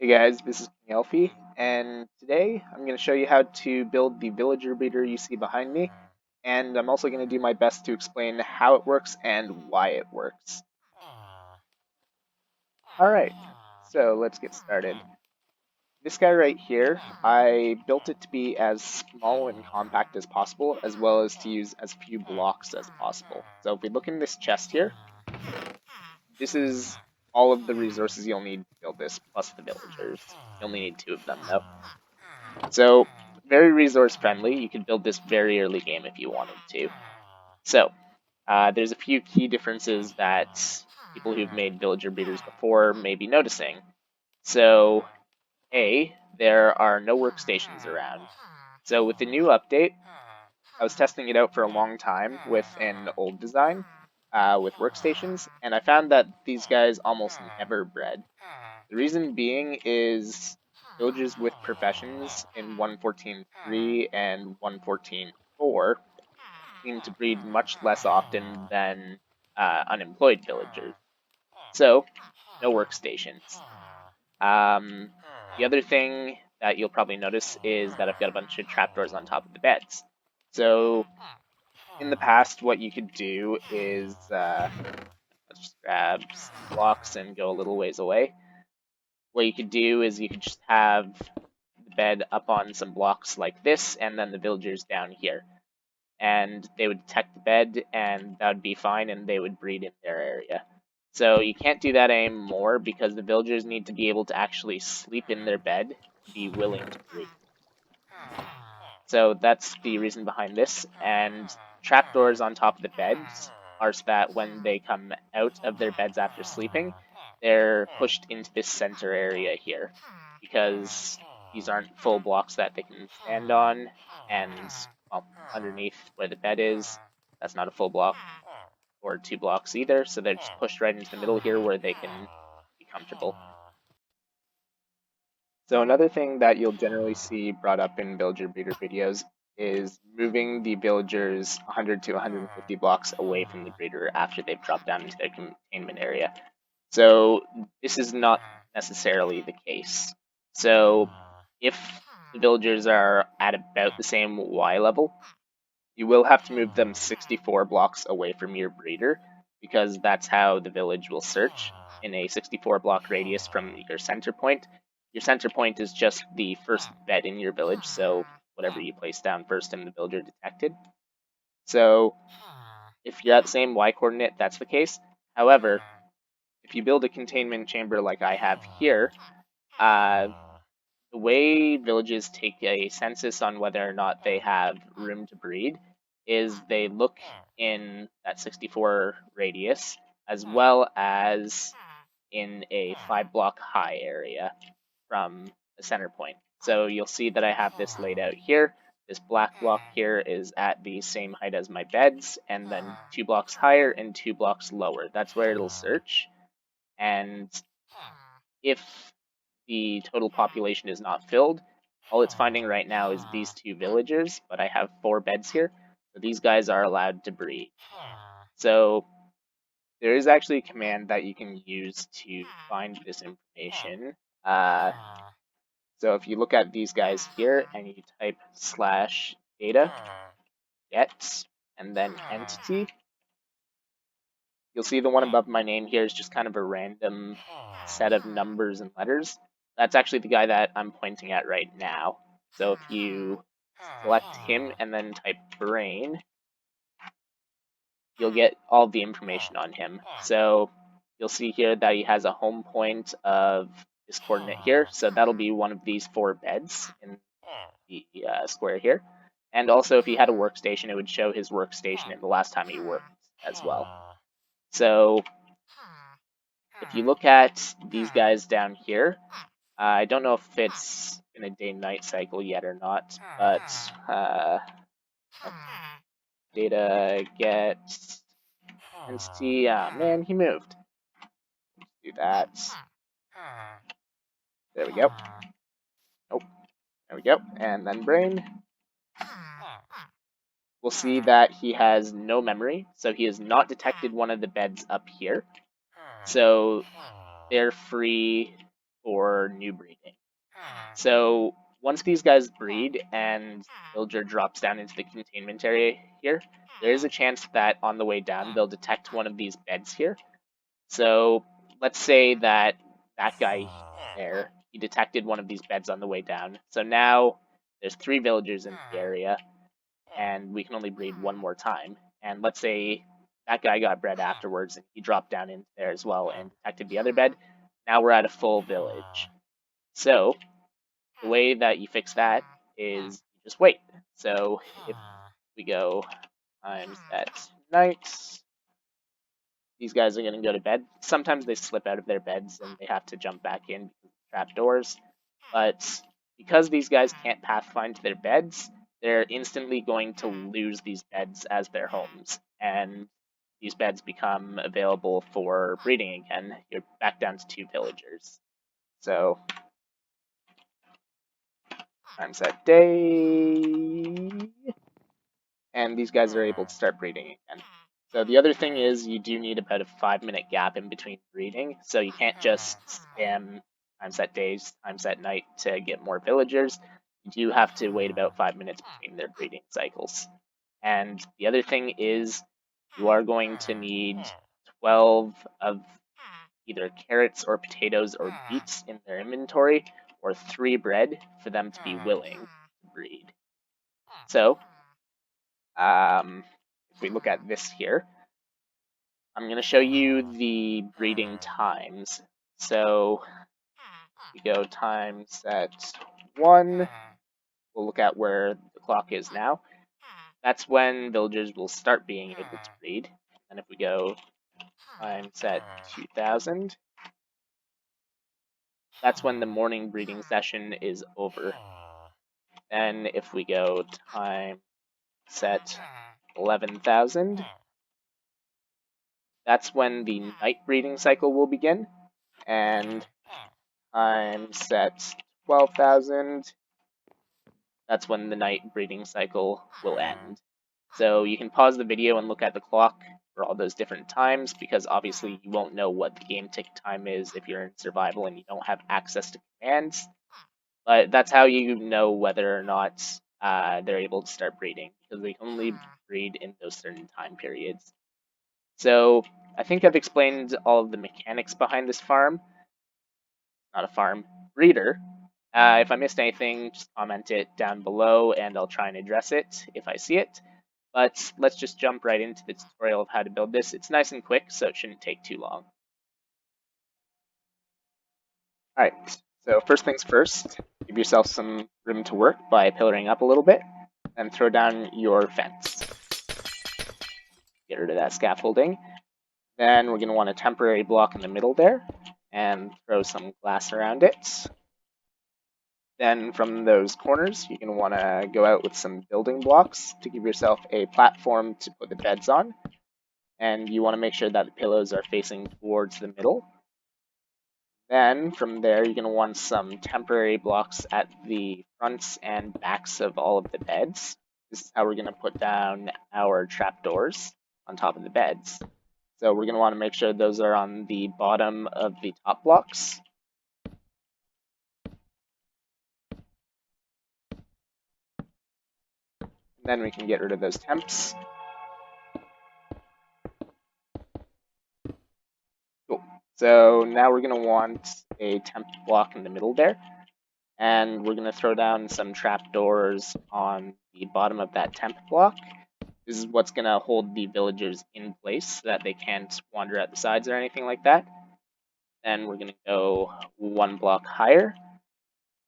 Hey guys, this is Kingelffe, and today I'm going to show you how to build the villager breeder you see behind me, and I'm also going to do my best to explain how it works and why it works. Alright, so let's get started. This guy right here, I built it to be as small and compact as possible, as well as to use as few blocks as possible. So if we look in this chest here, this is all of the resources you'll need to build this, plus the villagers. You only need 2 of them though. So, very resource friendly. You can build this very early game if you wanted to. So, there's a few key differences that people who've made villager breeders before may be noticing. So, A, there are no workstations around. So, with the new update, I was testing it out for a long time with an old design with workstations, and I found that these guys almost never bred. The reason being is villagers with professions in 1.14.3 and 1.14.4 seem to breed much less often than unemployed villagers. So, no workstations. The other thing that you'll probably notice is that I've got a bunch of trapdoors on top of the beds. So, in the past, what you could do is let's just grab some blocks and go a little ways away. What you could do is you could just have the bed up on some blocks like this, and then the villagers down here. And they would detect the bed, and that would be fine, and they would breed in their area. So you can't do that anymore because the villagers need to be able to actually sleep in their bed to be willing to breed. So that's the reason behind this. And trapdoors on top of the beds are so that when they come out of their beds after sleeping, they're pushed into this center area here because these aren't full blocks that they can stand on, and well, underneath where the bed is, that's not a full block or 2 blocks either, so they're just pushed right into the middle here where they can be comfortable. So another thing that you'll generally see brought up in villager breeder videos is moving the villagers 100 to 150 blocks away from the breeder after they've dropped down into their containment area. So this is not necessarily the case. So if the villagers are at about the same Y level, you will have to move them 64 blocks away from your breeder because that's how the village will search in a 64 block radius from your center point. Your center point is just the first bed in your village, so whatever you place down first and the villager detected. So if you're at the same Y coordinate, that's the case. However, if you build a containment chamber like I have here, the way villages take a census on whether or not they have room to breed is they look in that 64 radius as well as in a 5 block high area from the center point. So you'll see that I have this laid out here. This black block here is at the same height as my beds, and then 2 blocks higher and 2 blocks lower. That's where it'll search. And if the total population is not filled, all it's finding right now is these 2 villagers, but I have 4 beds here, so these guys are allowed to breed. So there is actually a command that you can use to find this information. So if you look at these guys here and you type /data get and then entity, you'll see the one above my name here is just kind of a random set of numbers and letters. That's actually the guy that I'm pointing at right now. So if you select him and then type brain, you'll get all the information on him. So you'll see here that he has a home point of this coordinate here. So that'll be one of these 4 beds in the square here. And also if he had a workstation, it would show his workstation and the last time he worked as well. So if you look at these guys down here, I don't know if it's in a day-night cycle yet or not, but data get entity. Man, he moved. Do that. There we go. Oh, there we go. And then brain. We'll see that he has no memory, so he has not detected one of the beds up here. So they're free for new breeding. So once these guys breed and villager drops down into the containment area here, there is a chance that on the way down they'll detect one of these beds here. So let's say that that guy there, he detected one of these beds on the way down. So now there's 3 villagers in the area, and we can only breed one more time. And let's say that guy got bred afterwards, and he dropped down in there as well and detected the other bed. Now we're at a full village. So the way that you fix that is you just wait. So if we go times at night, these guys are going to go to bed. Sometimes they slip out of their beds and they have to jump back in because of trapdoors. But because these guys can't pathfind to their beds, they're instantly going to lose these beds as their homes. And these beds become available for breeding again. You're back down to 2 villagers. So times that day, and these guys are able to start breeding again. So the other thing is you do need about a 5-minute gap in between breeding, so you can't just spam times that days, times that night to get more villagers. You do have to wait about 5 minutes between their breeding cycles. And the other thing is you are going to need 12 of either carrots or potatoes or beets in their inventory, or 3 bread for them to be willing to breed. So, if we look at this here, I'm going to show you the breeding times. So, we go times at 1, we'll look at where the clock is now. That's when villagers will start being able to breed. And if we go times at 2000, that's when the morning breeding session is over. Then if we go time set 11,000, that's when the night breeding cycle will begin. And time set 12,000, that's when the night breeding cycle will end. So you can pause the video and look at the clock for all those different times, because obviously you won't know what the game tick time is if you're in survival and you don't have access to commands. But that's how you know whether or not they're able to start breeding, because they can only breed in those certain time periods. So I think I've explained all of the mechanics behind this farm. Not a farm, breeder. If I missed anything, just comment it down below and I'll try and address it if I see it. But let's just jump right into the tutorial of how to build this. It's nice and quick, so it shouldn't take too long. Alright, so first things first, give yourself some room to work by pillaring up a little bit, and throw down your fence. Get rid of that scaffolding. Then we're going to want a temporary block in the middle there, and throw some glass around it. Then from those corners, you're going to want to go out with some building blocks to give yourself a platform to put the beds on. And you want to make sure that the pillows are facing towards the middle. Then from there, you're going to want some temporary blocks at the fronts and backs of all of the beds. This is how we're going to put down our trapdoors on top of the beds. So we're going to want to make sure those are on the bottom of the top blocks. Then we can get rid of those temps. Cool. So now we're going to want a temp block in the middle there. And we're going to throw down some trapdoors on the bottom of that temp block. This is what's going to hold the villagers in place so that they can't wander at the sides or anything like that. Then we're going to go 1 block higher.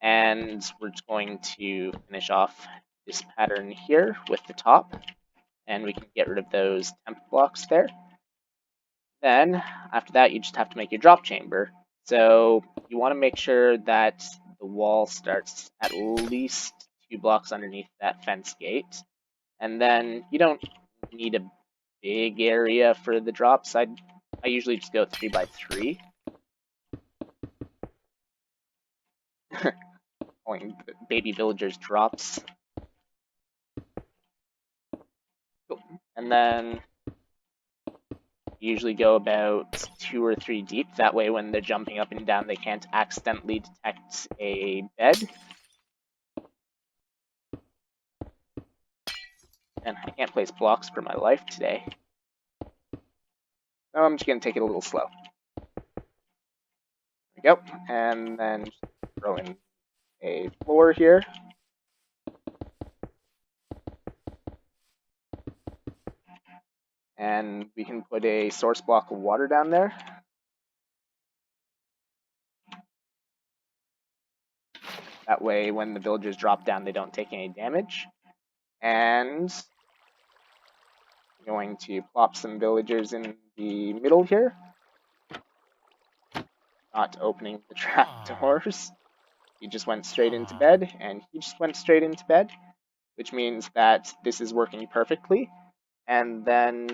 And we're just going to finish off this pattern here with the top. And we can get rid of those temp blocks there. Then, after that, you just have to make your drop chamber. So you want to make sure that the wall starts at least 2 blocks underneath that fence gate. And then you don't need a big area for the drops. I usually just go 3 by 3. Calling baby villagers drops. Cool. And then Usually go about 2 or 3 deep. That way when they're jumping up and down, they can't accidentally detect a bed. And I can't place blocks for my life today. So I'm just going to take it a little slow. There we go. And then throw in a floor here. And we can put a source block of water down there. That way, when the villagers drop down, they don't take any damage. And I'm going to plop some villagers in the middle here. Not opening the trap doors. He just went straight into bed, and he just went straight into bed, which means that this is working perfectly. And then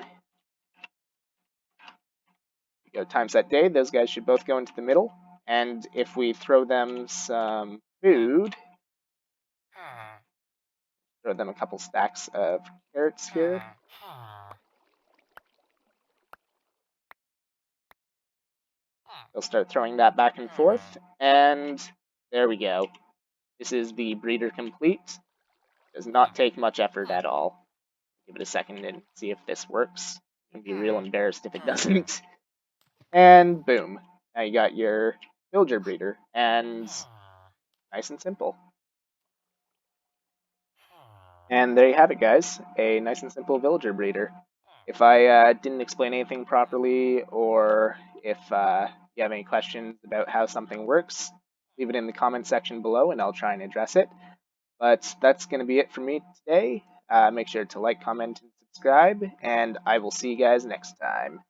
we go times that day. Those guys should both go into the middle. And if we throw them some food, throw them a couple stacks of carrots here. They'll start throwing that back and forth, and there we go. This is the breeder complete. Does not take much effort at all. Give it a second and see if this works. I'm gonna be real embarrassed if it doesn't. And boom. Now you got your villager breeder, and nice and simple. And there you have it, guys. A nice and simple villager breeder. If I didn't explain anything properly, or if you have any questions about how something works, leave it in the comment section below and I'll try and address it. But that's going to be it for me today. Make sure to like, comment, and subscribe, and I will see you guys next time.